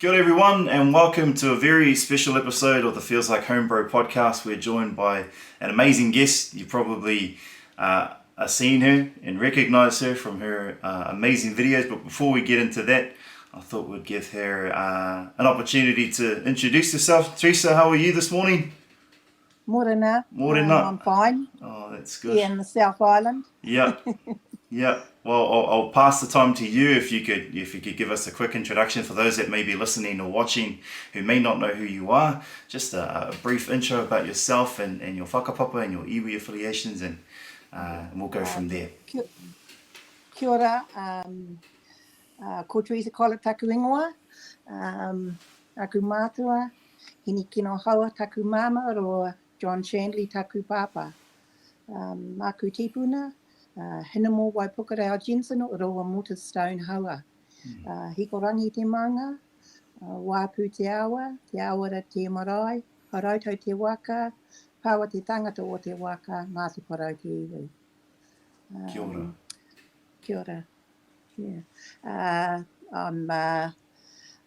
Good everyone, and welcome to a very special episode of the Feels Like Homebro podcast. We're joined by an amazing guest. You probably are seen her and recognise her from her amazing videos. But before we get into that, I thought we'd give her an opportunity to introduce herself. Teresa, how are you this morning? Morena. Morena. I'm fine. Oh, that's good. Here in the South Island. Yeah. Yeah, well, I'll pass the time to you if you could give us a quick introduction for those that may be listening or watching who may not know who you are. Just a brief intro about yourself and your whakapapa and your iwi affiliations, and we'll go from there. Kia ora, ko Teresa Collett taku ingoa, taku mātua, hini kino haua taku mama, ro John Shandley taku papa. Aku tipuna. Hinamo wai Pukarau Jensen o roa Muta Stone Haua. Hikorangi te manga, wāpū te awa te marae, parauto te waka, pawa te tangata o te waka, ngā te parau te iwi. Kia ora. Kia ora. Yeah.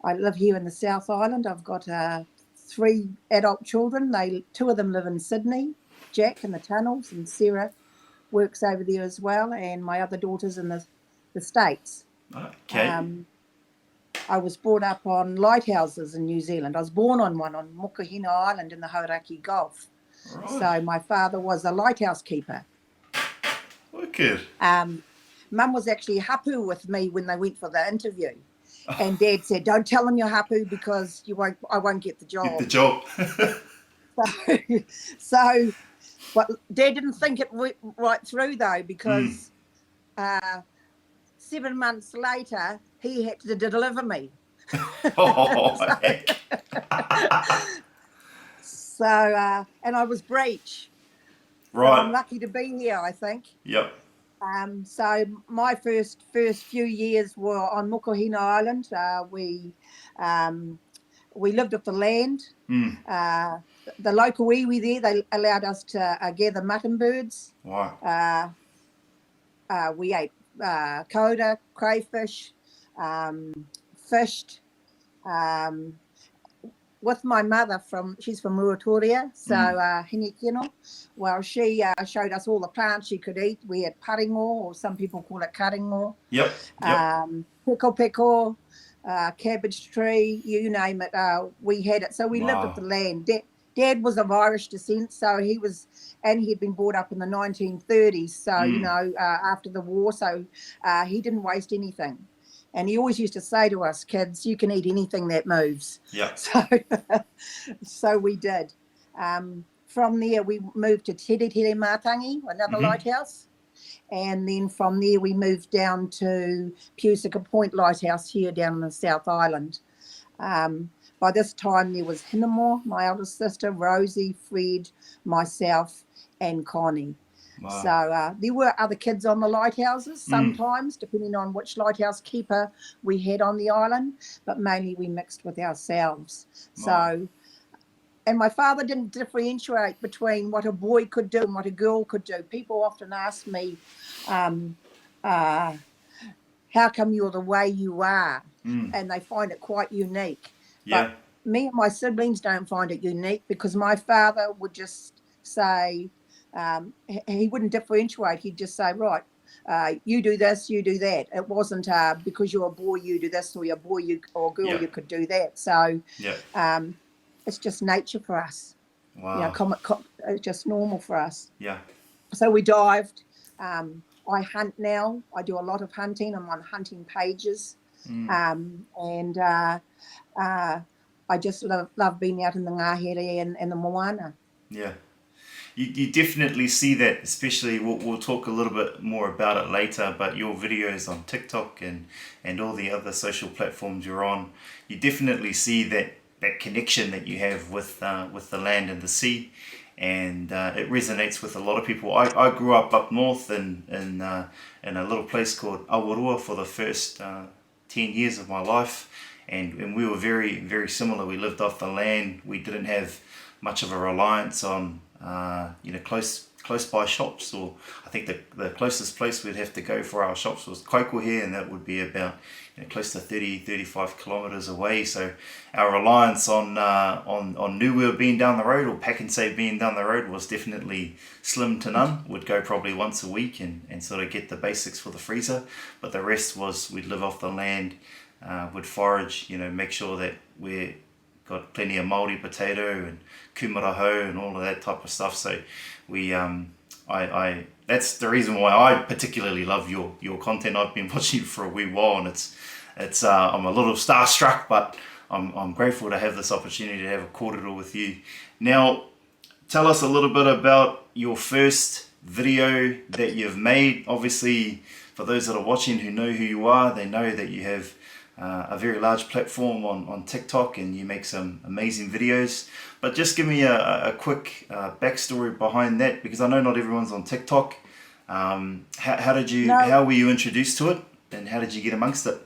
I live here in the South Island. I've got 3 adult children. 2 of them live in Sydney, Jack in the tunnels, and Sarah works over there as well, and my other daughter's in the States. Okay. I was brought up on lighthouses in New Zealand. I was born on one on Mokohina Island in the Hauraki Gulf. Right. So my father was a lighthouse keeper. Wicked. Mum was actually hapu with me when they went for the interview. And Dad said, don't tell them you're hapu because I won't get the job. Get the job. So but Dad didn't think it went right through though, because 7 months later he had to deliver me. Heck. So and I was breech. Right. So I'm lucky to be here, I think. Yep. So my first few years were on Mokohina Island. We lived off the land. The local iwi there, they allowed us to gather mutton birds. Wow. We ate koda, crayfish, fished. With my mother, she's from Ruatoria, so Hini Kino. Well, she showed us all the plants she could eat. We had paringo, or some people call it karingo. Yep. Peko, cabbage tree, you name it, we had it. So we lived off the land. Dad was of Irish descent, so he had been brought up in the 1930s, so, after the war, so he didn't waste anything. And he always used to say to us, kids, you can eat anything that moves. Yeah. So we did. From there, we moved to Tere Matangi, another lighthouse. And then from there, we moved down to Pusaka Point Lighthouse here down in the South Island. By this time, there was Hinamo, my eldest sister, Rosie, Fred, myself, and Connie. Wow. So there were other kids on the lighthouses sometimes, depending on which lighthouse keeper we had on the island, but mainly we mixed with ourselves. Wow. So, and my father didn't differentiate between what a boy could do and what a girl could do. People often ask me, how come you're the way you are? And they find it quite unique. Yeah. But me and my siblings don't find it unique, because my father would just say, he wouldn't differentiate. He'd just say, right, you do this, you do that. It wasn't because you're a boy, you do this, or you're a boy or girl, you could do that. So it's just nature for us. Wow. It's just normal for us. Yeah. So we dived. I hunt now. I do a lot of hunting. I'm on hunting pages. And I just love being out in the ngahere and the moana. Yeah. You definitely see that, especially, we'll talk a little bit more about it later, but your videos on TikTok and all the other social platforms you're on, you definitely see that connection that you have with the land and the sea, and it resonates with a lot of people. I grew up north in a little place called Awarua for the first 10 years of my life, and we were very, very similar. We lived off the land. We didn't have much of a reliance on close close by shops, or I think the closest place we'd have to go for our shops was Kaikohe, and that would be about close to 35 kilometres away. So our reliance on Nuwa being down the road, or PAK'nSAVE being down the road, was definitely slim to none. We'd go probably once a week and sort of get the basics for the freezer, but the rest was we'd live off the land, would forage, make sure that we got plenty of Māori potato and kumaraho and all of that type of stuff. So we I that's the reason why I particularly love your content. I've been watching you for a wee while, and it's I'm a little starstruck, but I'm grateful to have this opportunity to have a kōrero with you. Now, tell us a little bit about your first video that you've made. Obviously, for those that are watching who know who you are, they know that you have a very large platform on TikTok, and you make some amazing videos. But just give me a quick backstory behind that, because I know not everyone's on TikTok. How were you introduced to it, and how did you get amongst it?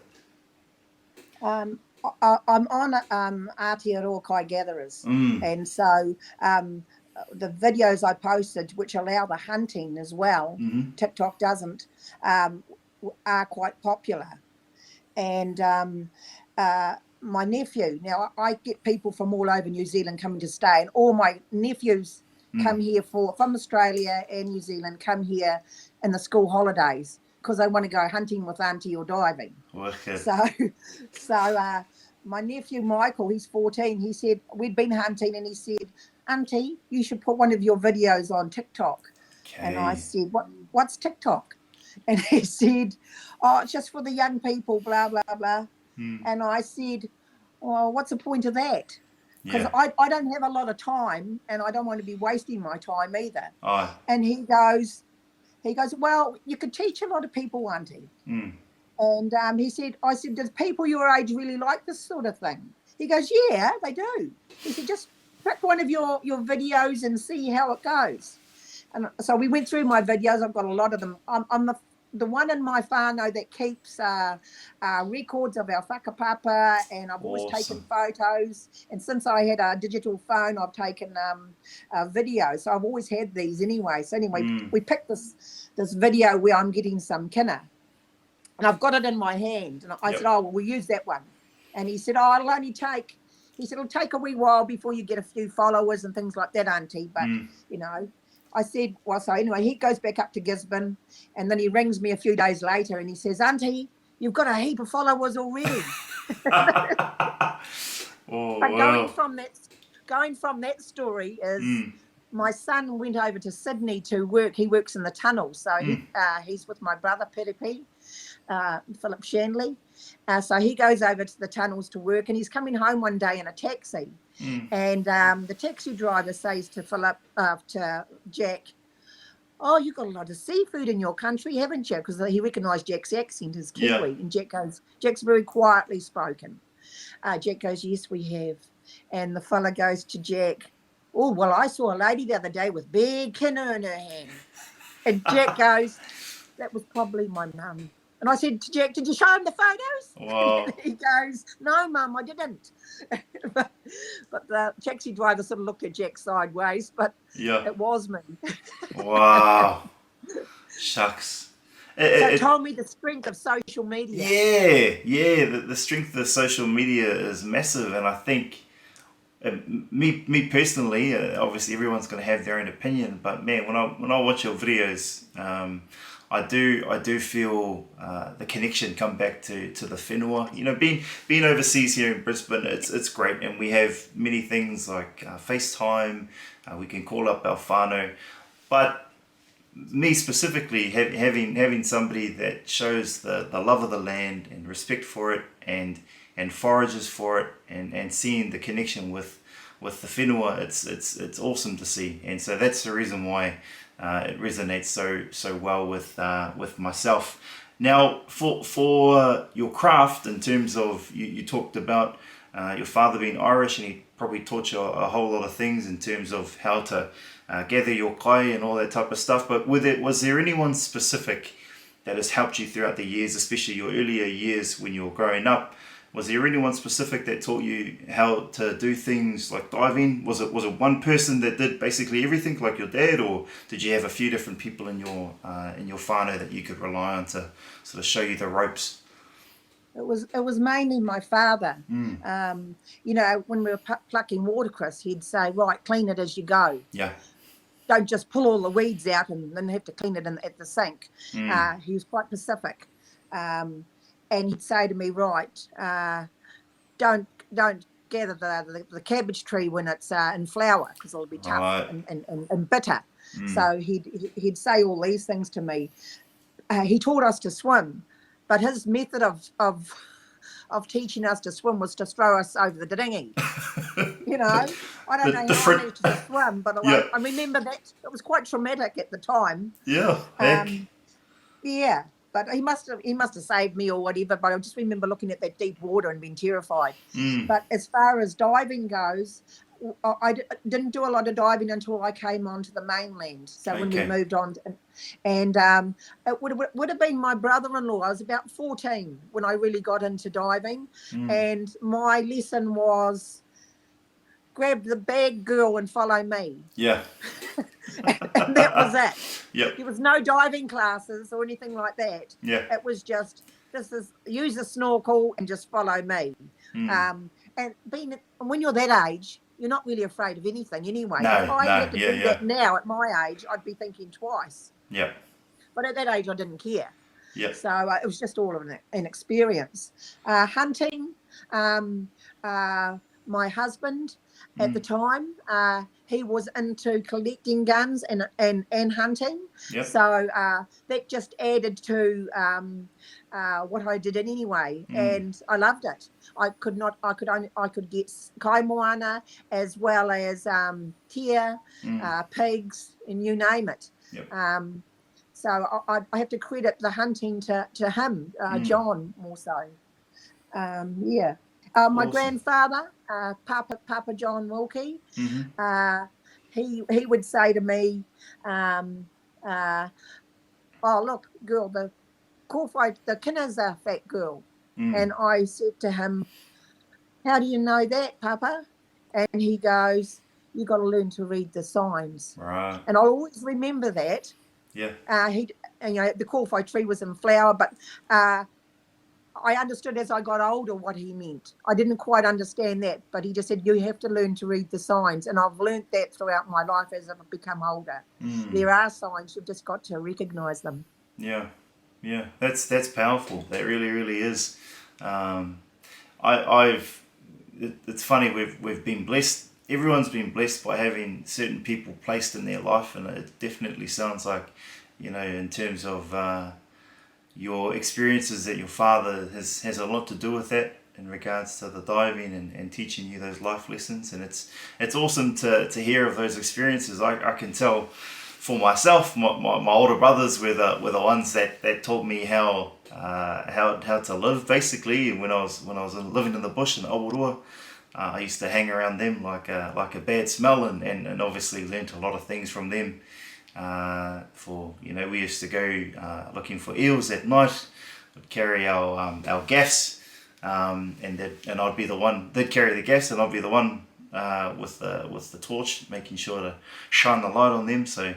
I'm on Aotearoa Kai Gatherers, and so the videos I posted, which allow the hunting as well, TikTok doesn't, are quite popular. And my nephew, now I get people from all over New Zealand coming to stay, and all my nephews come here from Australia and New Zealand, come here in the school holidays because they want to go hunting with Auntie or diving. Okay. So my nephew Michael, he's 14, he said, we'd been hunting, and he said, Auntie, you should put one of your videos on TikTok. Okay. And I said, what's TikTok? And he said, oh, it's just for the young people, blah, blah, blah. And I said, well, what's the point of that? Because I don't have a lot of time, and I don't want to be wasting my time either. Oh. And he goes, well, you could teach a lot of people, Auntie. And I said, does people your age really like this sort of thing? He goes, yeah, they do. He said, just pick one of your videos and see how it goes. And so we went through my videos. I've got a lot of them. I'm the one in my whānau that keeps records of our whakapapa, and I've always taken photos. And since I had a digital phone, I've taken video. So I've always had these anyway. So anyway, we picked this video where I'm getting some kina, and I've got it in my hand. And I said, oh, well, we'll use that one. And he said, oh, it'll take a wee while before you get a few followers and things like that, Auntie. But, I said, well, so anyway, he goes back up to Gisborne, and then he rings me a few days later, and he says, Auntie, you've got a heap of followers already. But going from that story is my son went over to Sydney to work. He works in the tunnel, so he's with my brother, Perepi, Philip Shanley. So he goes over to the tunnels to work, and he's coming home one day in a taxi. And the taxi driver says to to Jack, oh, you've got a lot of seafood in your country, haven't you? Because he recognised Jack's accent as Kiwi. And Jack goes, Jack's very quietly spoken. Jack goes, yes, we have. And the fella goes to Jack, oh, well, I saw a lady the other day with big kina in her hand. And Jack goes, that was probably my mum. And I said to Jack, did you show him the photos? Wow. And he goes, no, Mum, I didn't. but the taxi driver sort of looked at Jack sideways, but it was me. Wow. Shucks. It told me the strength of social media. The strength of the social media is massive. And I think, me personally, obviously everyone's going to have their own opinion, but man, when I watch your videos, I do feel the connection come back to the whenua. Being overseas here in Brisbane, it's great, and we have many things like FaceTime. We can call up our whānau, but me specifically, having somebody that shows the love of the land and respect for it, and forages for it, and seeing the connection with the whenua, it's awesome to see. And so that's the reason why it resonates so well with myself. Now, for your craft, in terms of you talked about your father being Irish, and he probably taught you a whole lot of things in terms of how to gather your kai and all that type of stuff. But was there anyone specific that has helped you throughout the years, especially your earlier years when you were growing up, Was there anyone specific that taught you how to do things like diving? Was it one person that did basically everything, like your dad, or did you have a few different people in your whānau that you could rely on to sort of show you the ropes? It was mainly my father. You know, when we were plucking watercress, he'd say, "Right, clean it as you go. Yeah. Don't just pull all the weeds out and then have to clean it at the sink." He was quite pacific, and he'd say to me, "Right, don't gather the cabbage tree when it's in flower, because it'll be tough Right. and bitter." So he'd say all these things to me. He taught us to swim, but his method of teaching us to swim was to throw us over the dinghy. You know, I don't know how I managed to swim, but Yeah. I remember that it was quite traumatic at the time. Yeah. Heck. Yeah, but he must have saved me or whatever. But I just remember looking at that deep water and being terrified. But as far as diving goes, I didn't do a lot of diving until I came onto the mainland. So when we moved on, and it would have been my brother-in-law. I was about 14 when I really got into diving, and my lesson was grab the bag, girl, and follow me. Yeah. And that was it. Yep. There was no diving classes or anything like that. Yeah. It was just use a snorkel and just follow me. And when you're that age, you're not really afraid of anything anyway. No, if I had to do yeah. that now at my age, I'd be thinking twice. Yeah. But at that age, I didn't care. Yeah. So it was just all of an experience. Hunting, my husband at the time, he was into collecting guns and hunting. Yep. So that just added to what I did anyway, and I loved it. I could get kaimoana as well as deer, pigs, and you name it. Yep. So I have to credit the hunting to him, John, more so. Yeah. My Awesome. grandfather, Papa John Wilkie, he would say to me, "Oh, look, girl, the kinna's a fat girl." And I said to him, "How do you know that, Papa?" And he goes, "You got to learn to read the signs." Right. And I'll always remember that. Yeah. The kōwhai tree was in flower, but I understood as I got older what he meant. I didn't quite understand that, but he just said, you have to learn to read the signs. And I've learnt that throughout my life as I've become older. There are signs, you've just got to recognise them. Yeah. Yeah. That's powerful. That really, really is. It's funny, we've been blessed. Everyone's been blessed by having certain people placed in their life, and it definitely sounds like, in terms of your experiences, that your father has a lot to do with that in regards to the diving and teaching you those life lessons. And it's awesome to hear of those experiences. I can tell for myself, my older brothers were the ones that taught me how to live, basically. When I was living in the bush in Awarua, I used to hang around them like a bad smell, and obviously learnt a lot of things from them. We used to go looking for eels at night. We'd carry our gaffs, and I'd be the one. They'd carry the gaffs, and I'd be the one with the torch, making sure to shine the light on them. So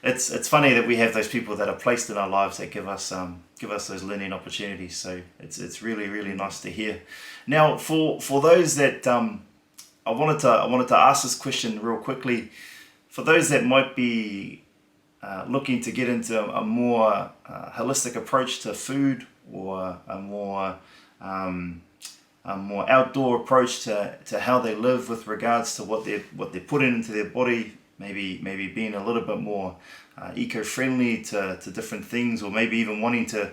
it's funny that we have those people that are placed in our lives that give us those learning opportunities. So it's really, really nice to hear. Now, for those that I wanted to ask this question real quickly. For those that might be looking to get into a more holistic approach to food, or a more outdoor approach to how they live with regards to what they're putting into their body, maybe being a little bit more eco-friendly to different things, or maybe even wanting to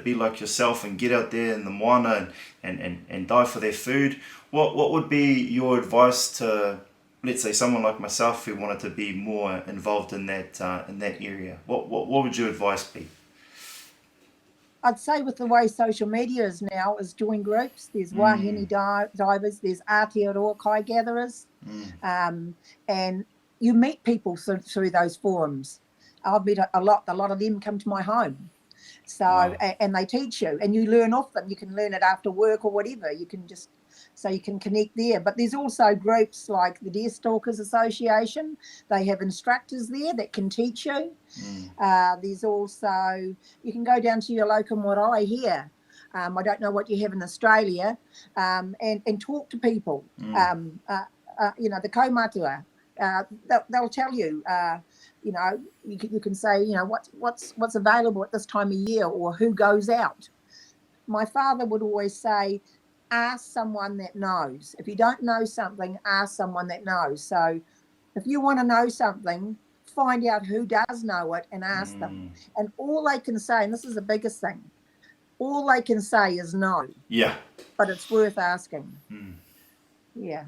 be like yourself and get out there in the moana and dive for their food, what would be your advice to, let's say, someone like myself who wanted to be more involved in that area? What would your advice be? I'd say with the way social media is now, is join groups. There's wahine divers, there's Aotearoa kai gatherers, and you meet people through those forums. I've met a lot of them come to my home. So, Wow. and they teach you and you learn off them. You can learn it after work or whatever. You can just, so you can connect there. But there's also groups like the Deerstalkers Association. They have instructors there that can teach you. There's also, you can go down to your local marae here. I don't know what you have in Australia, and talk to people. You know, the kaumatua, they'll tell you, you know, you can say, you know, what's available at this time of year or who goes out. My father would always say, ask someone that knows. If you don't know something, ask someone that knows. So if you want to know something, find out who does know it and ask them. And all they can say, and this is the biggest thing, all they can say is no. Yeah. But it's worth asking. Yeah.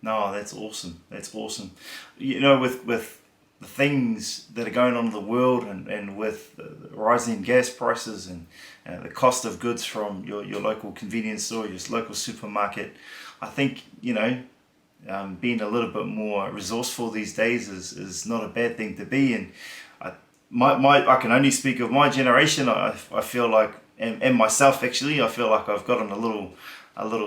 No, that's awesome. That's awesome. You know, with the things that are going on in the world and with the rising gas prices and the cost of goods from your local convenience store, your local supermarket, I think, you know, being a little bit more resourceful these days is not a bad thing to be. And I can only speak of my generation. I feel like, and myself actually, I feel like I've gotten a little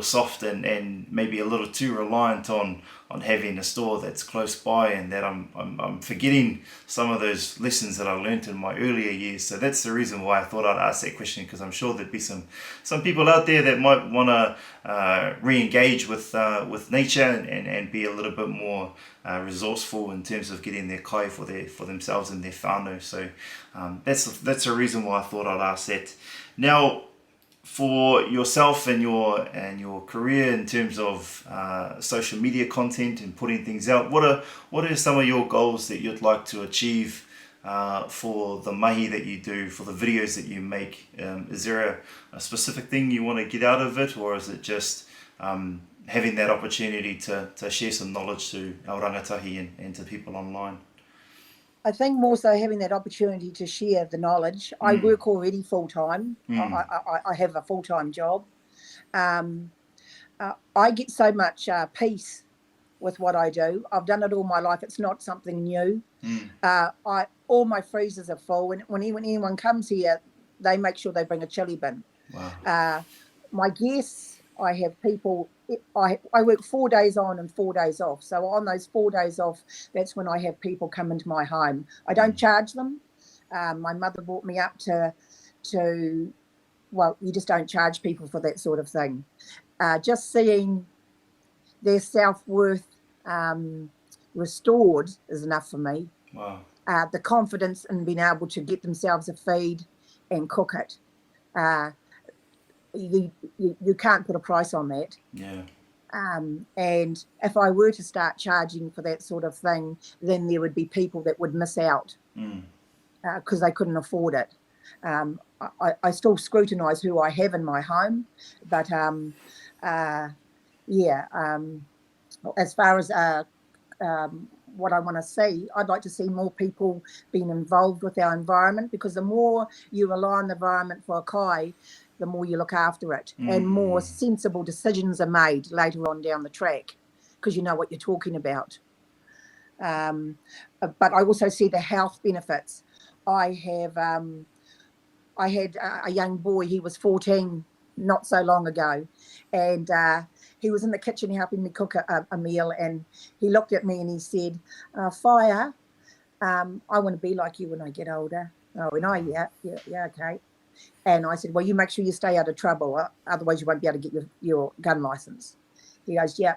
soft and maybe a little too reliant on having a store that's close by, and that I'm forgetting some of those lessons that I learned in my earlier years. So that's the reason why I thought I'd ask that question, because I'm sure there'd be some people out there that might want to re-engage with nature and be a little bit more resourceful in terms of getting their kai for themselves and their whānau. So that's the reason why I thought I'd ask that. Now, for yourself and your career in terms of social media content and putting things out, what are some of your goals that you'd like to achieve for the mahi that you do, for the videos that you make? Is there a specific thing you want to get out of it, or is it just having that opportunity to share some knowledge to our rangatahi and to people online? I think more so having that opportunity to share the knowledge. I work already full time. I have a full time job. I get so much peace with what I do. I've done it all my life. It's not something new. All my freezers are full, and when anyone comes here, they make sure they bring a chili bin. Wow. My guests, I have people. I work 4 days on and 4 days off. So on those 4 days off, that's when I have people come into my home. I don't charge them. My mother brought me up to well, you just don't charge people for that sort of thing. Just seeing their self-worth restored is enough for me. Wow. The confidence in being able to get themselves a feed and cook it. You can't put a price on that. Yeah. And if I were to start charging for that sort of thing, then there would be people that would miss out because they couldn't afford it. I still scrutinise who I have in my home, but as far as what I want to see, I'd like to see more people being involved with our environment, because the more you rely on the environment for a kai, the more you look after it, and more sensible decisions are made later on down the track, because you know what you're talking about. But I also see the health benefits. I had a young boy, he was 14 not so long ago, and he was in the kitchen helping me cook a meal, and he looked at me and he said, Fire, I want to be like you when I get older. Oh, and I, yeah, okay. And I said, well, you make sure you stay out of trouble, otherwise you won't be able to get your gun license. He goes, yeah.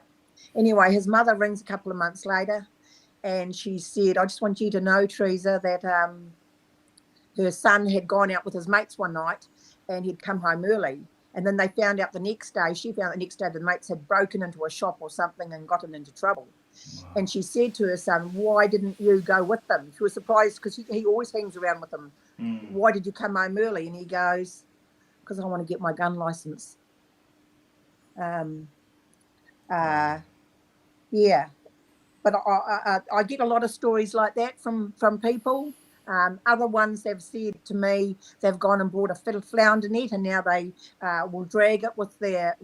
Anyway, his mother rings a couple of months later, and she said, I just want you to know, Teresa, that her son had gone out with his mates one night and he'd come home early. And then they found out the next day, the mates had broken into a shop or something and gotten into trouble. Wow. And she said to her son, why didn't you go with them? She was surprised because he always hangs around with them. Why did you come home early? And he goes, because I want to get my gun license. Yeah. But I get a lot of stories like that from people. Other ones have said to me they've gone and bought a flounder net, and now they will drag it with their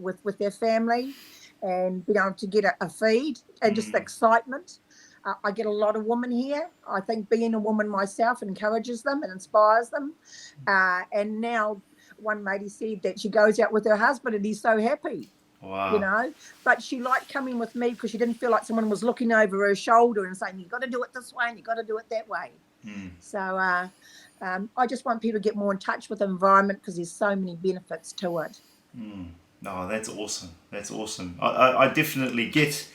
family and be able to get a feed, and just the excitement. I get a lot of women here. I think being a woman myself encourages them and inspires them. And now one lady said that she goes out with her husband and he's so happy, Wow. But she liked coming with me because she didn't feel like someone was looking over her shoulder and saying, you've got to do it this way and you've got to do it that way. So I just want people to get more in touch with the environment because there's so many benefits to it. No, that's awesome. That's awesome. I definitely get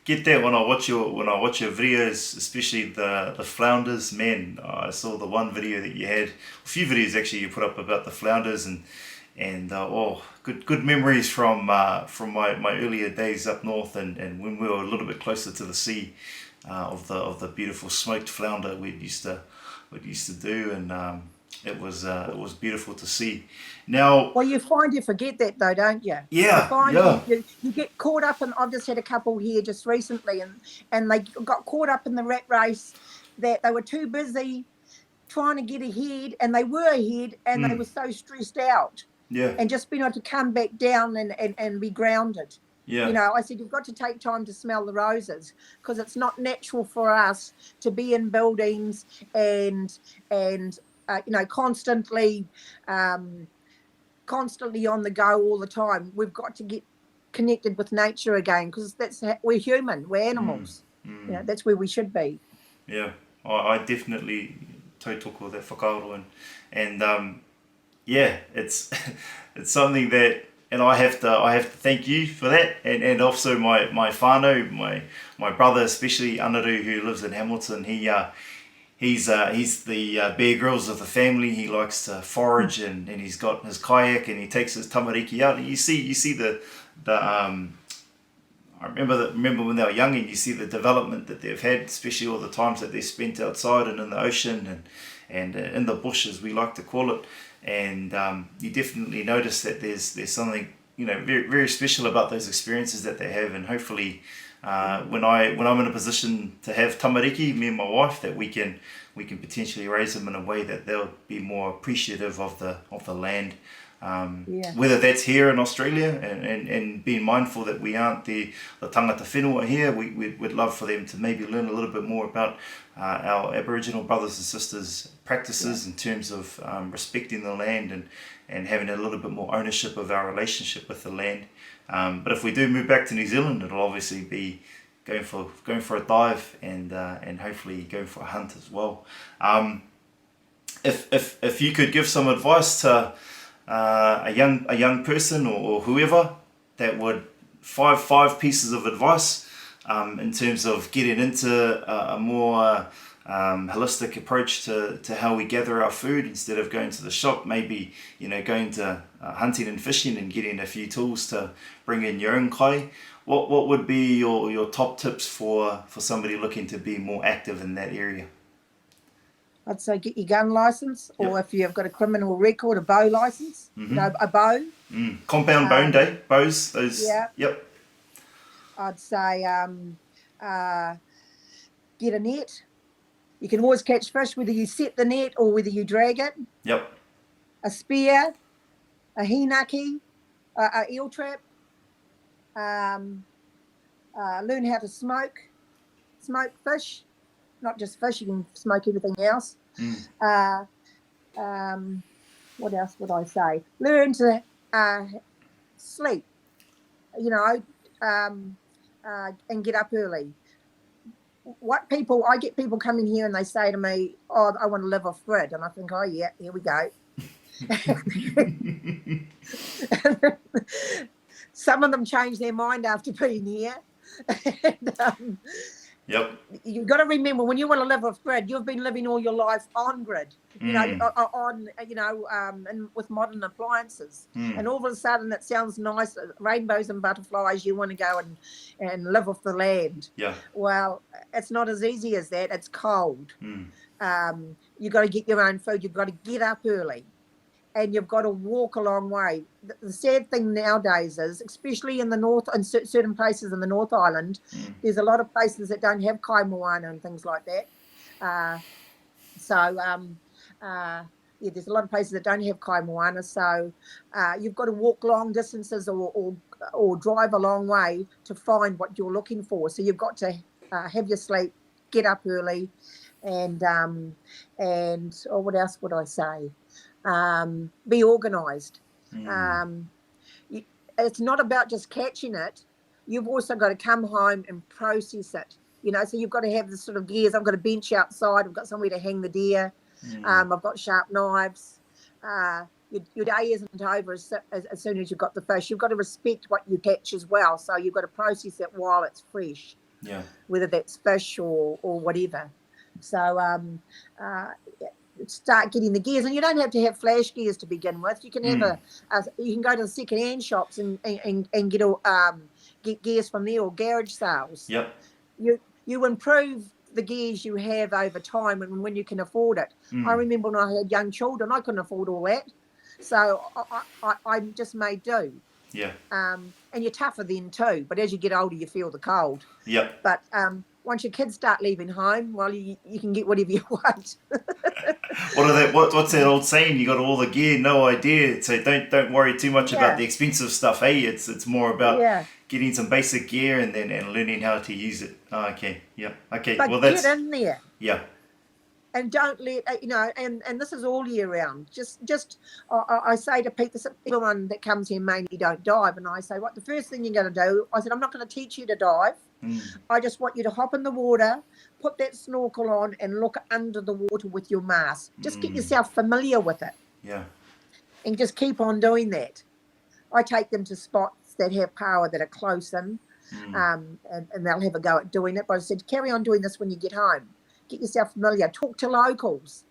that when I watch your videos, especially the flounders. Man, I saw the one video that you had, a few videos actually you put up about the flounders, and good memories from my earlier days up north, and when we were a little bit closer to the sea, of the beautiful smoked flounder we used to do, and it was beautiful to see. Now, well, you find you forget that though, don't you? Yeah, you find yeah. You get caught up in. I've just had a couple here just recently, and they got caught up in the rat race that they were too busy trying to get ahead, and they were ahead, and they were so stressed out, Yeah, and just being able to come back down and be grounded. yeah. I said, you've got to take time to smell the roses because it's not natural for us to be in buildings and constantly on the go all the time. We've got to get connected with nature again because we're human, we're animals. That's where we should be. Yeah, I definitely tautoko that whakaaro, and yeah, it's it's something that, and I have to thank you for that, and also my whānau, my brother, especially Anaru, who lives in Hamilton. He's the Bear Grylls of the family. He likes to forage, and he's got his kayak, and he takes his tamariki out. And you see the I remember when they were young, and you see the development that they've had, especially all the times that they spent outside and in the ocean and in the bush, as we like to call it. And you definitely notice that there's something very, very special about those experiences that they have, and hopefully when I'm in a position to have tamariki, me and my wife, that we can potentially raise them in a way that they'll be more appreciative of the land. Whether that's here in Australia, and being mindful that we aren't the tangata whenua here, we'd love for them to maybe learn a little bit more about our Aboriginal brothers and sisters' practices in terms of respecting the land and having a little bit more ownership of our relationship with the land. But if we do move back to New Zealand, it'll obviously be going for a dive and hopefully going for a hunt as well. If you could give some advice to a young person or whoever, that would five pieces of advice in terms of getting into a more holistic approach to how we gather our food instead of going to the shop, maybe going to hunting and fishing and getting a few tools to bring in your own kai. What would be your top tips for somebody looking to be more active in that area? I'd say get your gun license, or if you have got a criminal record, a bow license. A bow. Compound bone bows. Those. Yeah. Yep. I'd say get a net. You can always catch fish whether you set the net or whether you drag it. Yep. A spear, a hinaki, a eel trap. Learn how to smoke fish. Not just fish, you can smoke everything else. What else would I say? Learn to sleep, and get up early. I get people coming here and they say to me, oh, I want to live off grid. And I think, oh yeah, here we go. Some of them change their mind after being here. And, yep. You've got to remember, when you want to live off grid, you've been living all your life on grid, and with modern appliances. And all of a sudden, it sounds nice, rainbows and butterflies. You want to go and live off the land. Yeah. Well, it's not as easy as that. It's cold. You've got to get your own food. You've got to get up early. And you've got to walk a long way. The sad thing nowadays is, especially in the north, in certain places in the North Island, there's a lot of places that don't have kai moana and things like that. There's a lot of places that don't have kai moana. So you've got to walk long distances or drive a long way to find what you're looking for. So you've got to have your sleep, get up early, and what else would I say? Be organised. Um, it's not about just catching it. You've also got to come home and process it. So you've got to have the sort of gears. I've got a bench outside. I've got somewhere to hang the deer. I've got sharp knives. Your day isn't over as soon as you've got the fish. You've got to respect what you catch as well. So you've got to process it while it's fresh. Yeah. Whether that's fish or whatever. So start getting the gears, and you don't have to have flash gears to begin with. You can have you can go to the second-hand shops and get gears from there, or garage sales. Yep. You improve the gears you have over time, and when you can afford it. I remember when I had young children, I couldn't afford all that, so I just made do. Yeah. And you're tougher then too, but as you get older, you feel the cold. Yep. But once your kids start leaving home, well, you can get whatever you want. What's that old saying? You got all the gear, no idea. So don't worry too much about the expensive stuff. Hey, it's more about getting some basic gear and learning how to use it. Oh, okay. Yeah. Okay. But get in there. Yeah. And don't let and this is all year round. Just I say to people, everyone that comes here mainly don't dive, and I say, what the first thing you're going to do? I said, I'm not going to teach you to dive. I just want you to hop in the water, put that snorkel on, and look under the water with your mask. Just get yourself familiar with it. Yeah. And just keep on doing that. I take them to spots that have power that are close in, and they'll have a go at doing it. But I said, carry on doing this when you get home. Get yourself familiar. Talk to locals.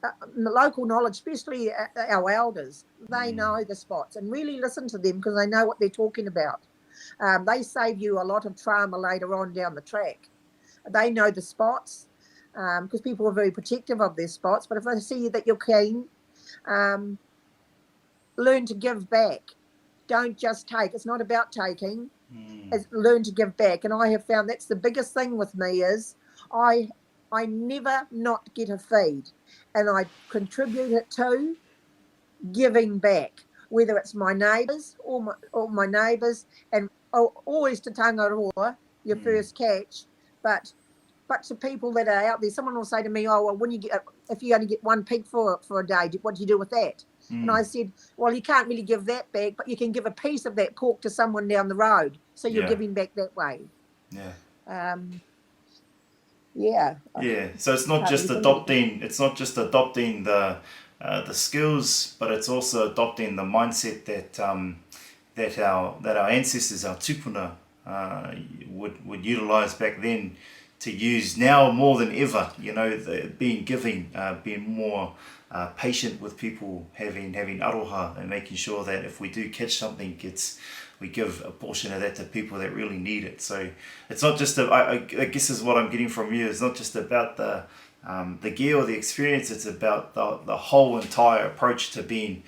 The local knowledge, especially our elders, they know the spots, and really listen to them because they know what they're talking about. They save you a lot of trauma later on down the track. They know the spots because people are very protective of their spots. But if they see that you're keen, learn to give back. Don't just take. It's not about taking. It's learn to give back. And I have found that's the biggest thing with me is I never not get a feed, and I contribute it to giving back, whether it's my neighbours or my neighbours, and always to Tangaroa, your first catch, but to people that are out there. Someone will say to me, oh, well, when you if you only get one pig for a day, what do you do with that? And I said, well, you can't really give that back, but you can give a piece of that pork to someone down the road, so you're giving back that way. Yeah. Yeah. So it's not just adopting. It's not just adopting the skills, but it's also adopting the mindset that our ancestors, our tupuna, would utilize back then to use now more than ever. Being giving, being more patient with people, having aroha, and making sure that if we do catch something, we give a portion of that to people that really need it. So it's not just I guess is what I'm getting from you. It's not just about the gear or the experience. It's about the whole entire approach to being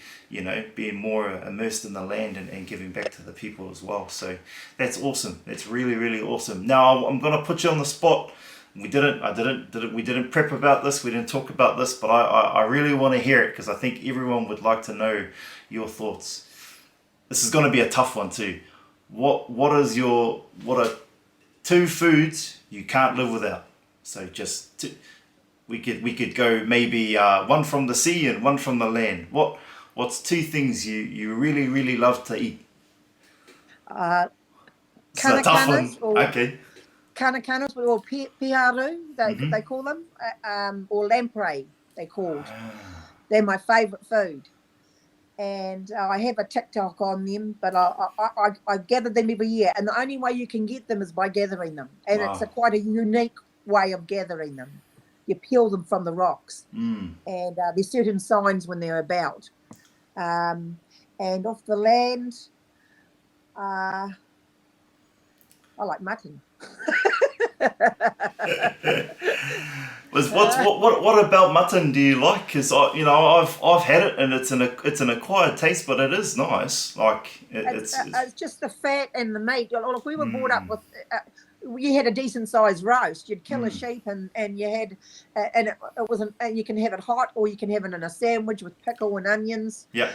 more immersed in the land and giving back to the people as well. So that's awesome. That's really, really awesome. Now I'm gonna put you on the spot. We didn't prep about this. We didn't talk about this, but I really want to hear it because I think everyone would like to know your thoughts. This is going to be a tough one too. What are two foods you can't live without? So just we could go maybe one from the sea and one from the land. What's two things you really, really love to eat? It's a tough one. Okay. Kanakanas or piharu, they call them, or lamprey, they're called. They're my favourite food. And I have a TikTok on them, but I gather them every year. And the only way you can get them is by gathering them. And it's quite a unique way of gathering them. You peel them from the rocks. And there's certain signs when they're about. And off the land, I like mutton. What about mutton do you like? Because I've had it and it's an acquired taste, but it is nice. Like it's just the fat and the meat. Look, we were brought up with. You had a decent sized roast. You'd kill a sheep and you had and it wasn't. And you can have it hot or you can have it in a sandwich with pickle and onions. Yeah.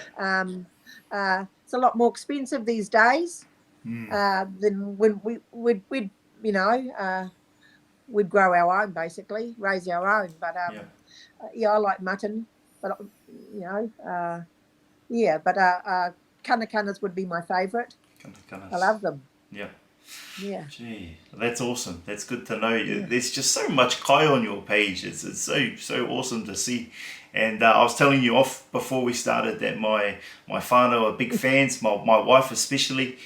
It's a lot more expensive these days than when we'd we'd grow our own, basically, raise our own. But Yeah. yeah, I like mutton, but you know, yeah. But kanakas would be my favourite. I love them. Yeah. Yeah. Gee, that's awesome. That's good to know. Yeah. There's just so much kai on your page. It's so awesome to see. And I was telling you off before we started that my whānau are big fans. My wife especially.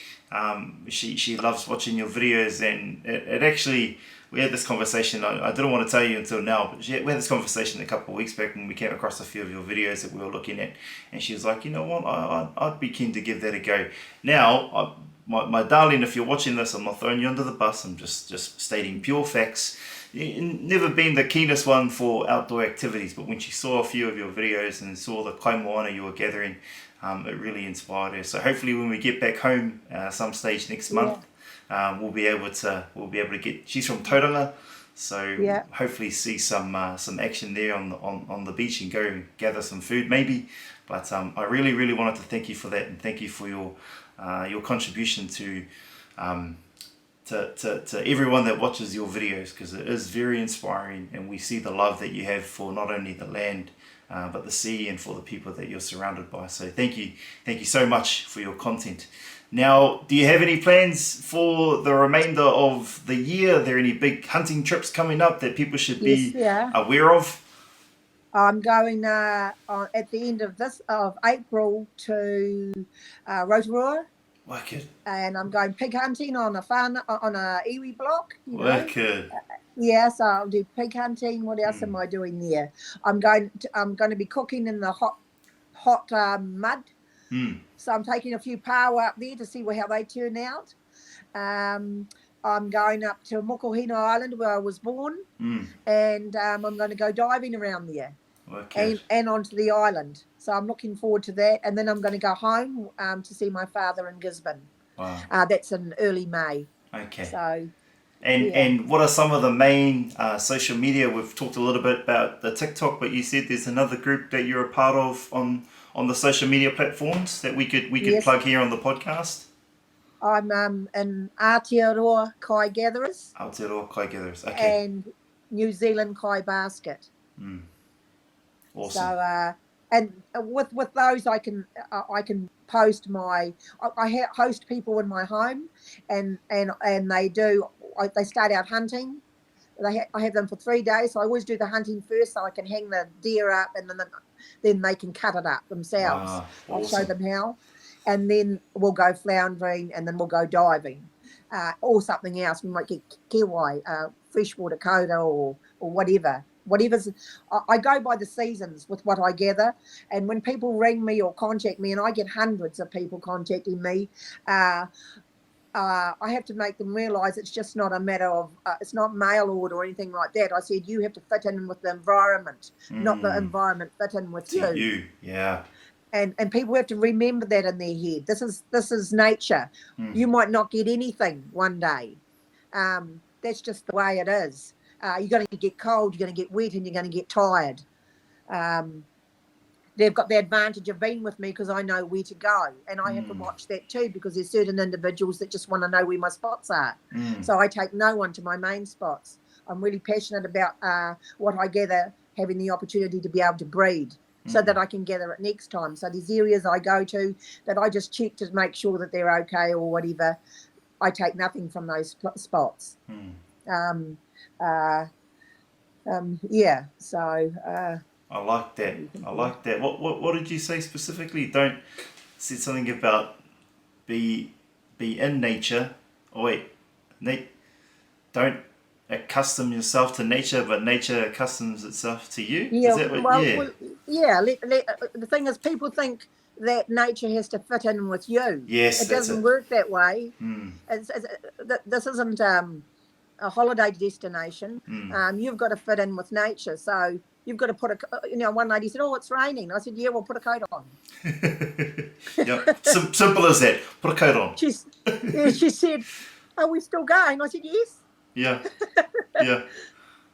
She loves watching your videos, and it actually, we had this conversation. I didn't want to tell you until now, but we had this conversation a couple of weeks back when we came across a few of your videos that we were looking at, and she was like, you know what, I'd be keen to give that a go. Now, my darling, if you're watching this, I'm not throwing you under the bus. I'm just stating pure facts. Never been the keenest one for outdoor activities, but when she saw a few of your videos and saw the kai moana you were gathering, it really inspired her. So hopefully, when we get back home, some stage next month, we'll be able to get. She's from Tauranga, so hopefully see some action there on the beach and go gather some food maybe. But I really wanted to thank you for that, and thank you for your contribution to everyone that watches your videos, because it is very inspiring, and we see the love that you have for not only the land but the sea, and for the people that you're surrounded by. So thank you so much for your content. Now, do you have any plans for the remainder of the year? Are there any big hunting trips coming up that people should be aware of? I'm going at the end of April to Rotorua. Wicked. And I'm going pig hunting on a iwi block. Wicked. Yeah, so I'll do pig hunting. What else am I doing there? I'm going to be cooking in the hot mud. So I'm taking a few paua up there to see how they turn out. I'm going up to Mokohina Island where I was born, and I'm going to go diving around there. Okay. And onto the island. So I'm looking forward to that. And then I'm going to go home to see my father in Gisborne. Wow. That's in early May. Okay. So. And what are some of the main social media? We've talked a little bit about the TikTok, but you said there's another group that you're a part of on the social media platforms that we could plug here on the podcast. I'm in Aotearoa Kai Gatherers. Aotearoa Kai Gatherers, okay. And New Zealand Kai Basket. Awesome. So and with those I can post I host people in my home, and they start out hunting. I have them for 3 days, so I always do the hunting first, so I can hang the deer up, and then they can cut it up themselves. Wow, awesome. I'll show them how, and then we'll go floundering, and then we'll go diving, or something else. We might get kiwai, freshwater coda, or whatever. Whatever's, I go by the seasons with what I gather, and when people ring me or contact me, and I get hundreds of people contacting me, I have to make them realise it's just not a matter of, it's not mail order or anything like that. I said you have to fit in with the environment, not the environment fit in with you. Yeah. And people have to remember that in their head. This is nature. You might not get anything one day. That's just the way it is. You're going to get cold, you're going to get wet, and you're going to get tired. They've got the advantage of being with me because I know where to go, and I have to watch that too, because there's certain individuals that just want to know where my spots are. So I take no one to my main spots. I'm really passionate about what I gather, having the opportunity to be able to breed so that I can gather it next time. So there's areas I go to that I just check to make sure that they're okay or whatever. I take nothing from those spots. Yeah, so I like that. What did you say specifically? Said something about be in nature. Oh wait, don't accustom yourself to nature, but nature accustoms itself to you. Yeah, is that what, the thing is, people think that nature has to fit in with you. Yes, it doesn't work that way. This isn't a holiday destination. You've got to fit in with nature. So you've got to put one lady said, "Oh, it's raining." I said, "Yeah, well, put a coat on." Yeah, simple as that. Put a coat on. She said, "Are we still going?" I said, "Yes." Yeah.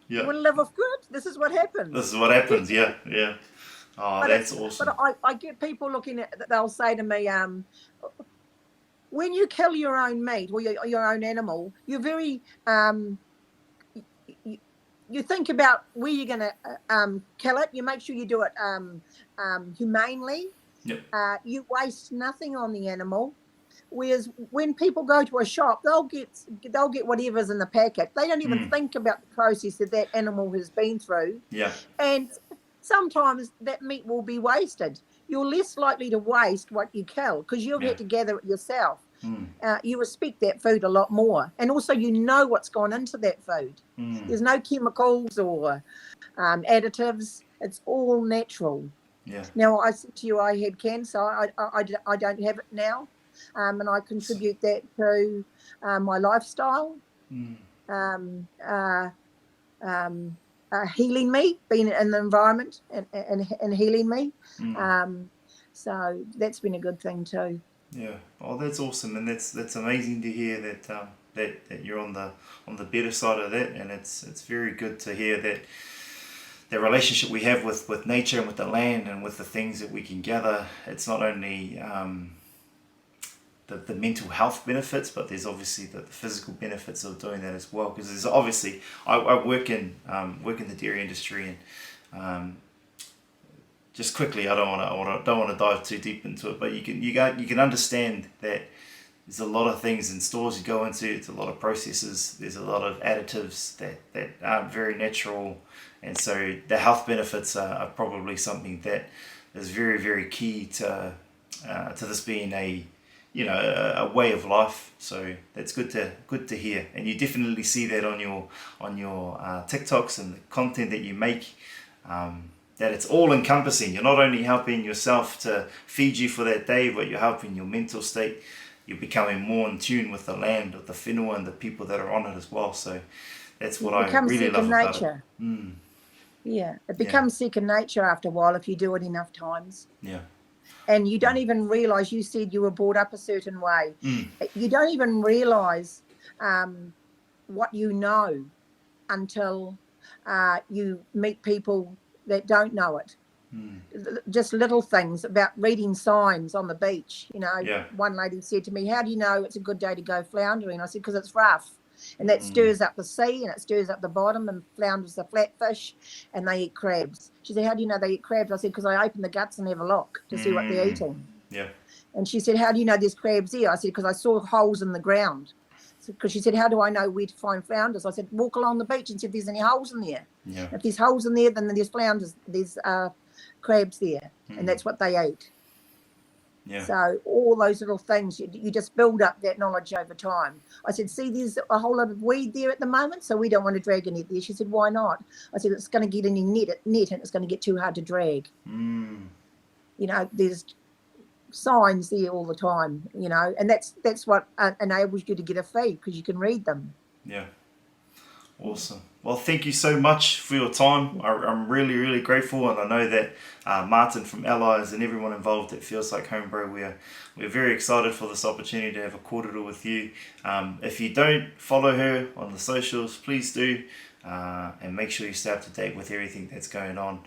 You want to live off good? This is what happens. Yeah. Oh, that's awesome. But I get people looking at, they'll say to me, when you kill your own meat or your own animal, you're very, you think about where you're going to kill it. You make sure you do it humanely. Yep. You waste nothing on the animal. Whereas when people go to a shop, they'll get whatever's in the packet. They don't even think about the process that animal has been through. Yeah. And sometimes that meat will be wasted. You're less likely to waste what you kill because you've had to gather it yourself. You respect that food a lot more. And also you know what's gone into that food. There's no chemicals or additives. It's all natural. Yeah. Now, I said to you I had cancer. I don't have it now. And I contribute that to my lifestyle, healing me, being in the environment and healing me. So that's been a good thing too. Yeah. Oh, that's awesome, and that's amazing to hear that that you're on the better side of that, and it's very good to hear that the relationship we have with nature and with the land and with the things that we can gather. It's not only the mental health benefits, but there's obviously the physical benefits of doing that as well. Because there's obviously I work in the dairy industry, and just quickly, I don't want to dive too deep into it, but you can understand that there's a lot of things in stores you go into. It's a lot of processes. There's a lot of additives that aren't very natural, and so the health benefits are probably something that is very, very key to this being a way of life. So that's good to hear, and you definitely see that on your TikToks and the content that you make. That it's all encompassing. You're not only helping yourself to feed you for that day, but you're helping your mental state. You're becoming more in tune with the land, with the whenua, and the people that are on it as well. So that's what I really love about it. Yeah, it becomes second nature after a while if you do it enough times. Yeah. And you don't even realise, you said you were brought up a certain way. You don't even realise what you know until you meet people that don't know it. Just little things about reading signs on the beach. One lady said to me, how do you know it's a good day to go floundering? I said, because it's rough. And that stirs up the sea and it stirs up the bottom, and flounders are flatfish and they eat crabs. She said, how do you know they eat crabs? I said, because I open the guts and have a look to see what they're eating. Yeah. And she said, how do you know there's crabs there? I said, because I saw holes in the ground. Because she said, how do I know where to find flounders? I said, walk along the beach and see if there's any holes in there. Yeah. If there's holes in there, then there's flounders, there's crabs there, and that's what they eat. Yeah. So all those little things, you just build up that knowledge over time. I said, see, there's a whole lot of weed there at the moment, so we don't want to drag a net there. She said, why not? I said, it's going to get in your net and it's going to get too hard to drag. There's signs there all the time, and that's what enables you to get a feed, because you can read them. Yeah. Awesome. Well, thank you so much for your time. I'm really, really grateful, and I know that Martin from Allies and everyone involved at Feels Like Home, bro, we're very excited for this opportunity to have a kōrero with you. If you don't follow her on the socials, please do, and make sure you stay up to date with everything that's going on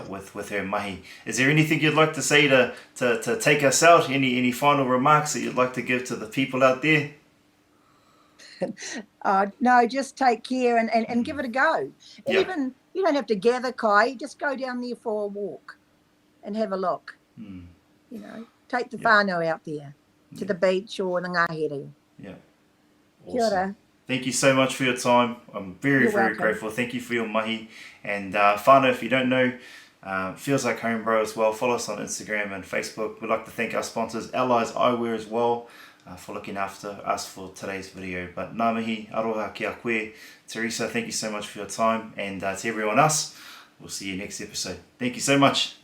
with her mahi. Is there anything you'd like to say to take us out? Any final remarks that you'd like to give to the people out there? No, just take care and give it a go. Yeah. Even you don't have to gather kai, just go down there for a walk and have a look. Take the whānau out there to the beach or the ngahere. Yeah. Awesome. Kia ora. Thank you so much for your time. I'm very, very grateful. Thank you for your mahi. And whānau, if you don't know, Feels Like Home, bro, as well. Follow us on Instagram and Facebook. We'd like to thank our sponsors, Allies Eyewear, as well, for looking after us for today's video. But ngā mihi, aroha ki a koe. Teresa, thank you so much for your time. And to everyone else, we'll see you next episode. Thank you so much.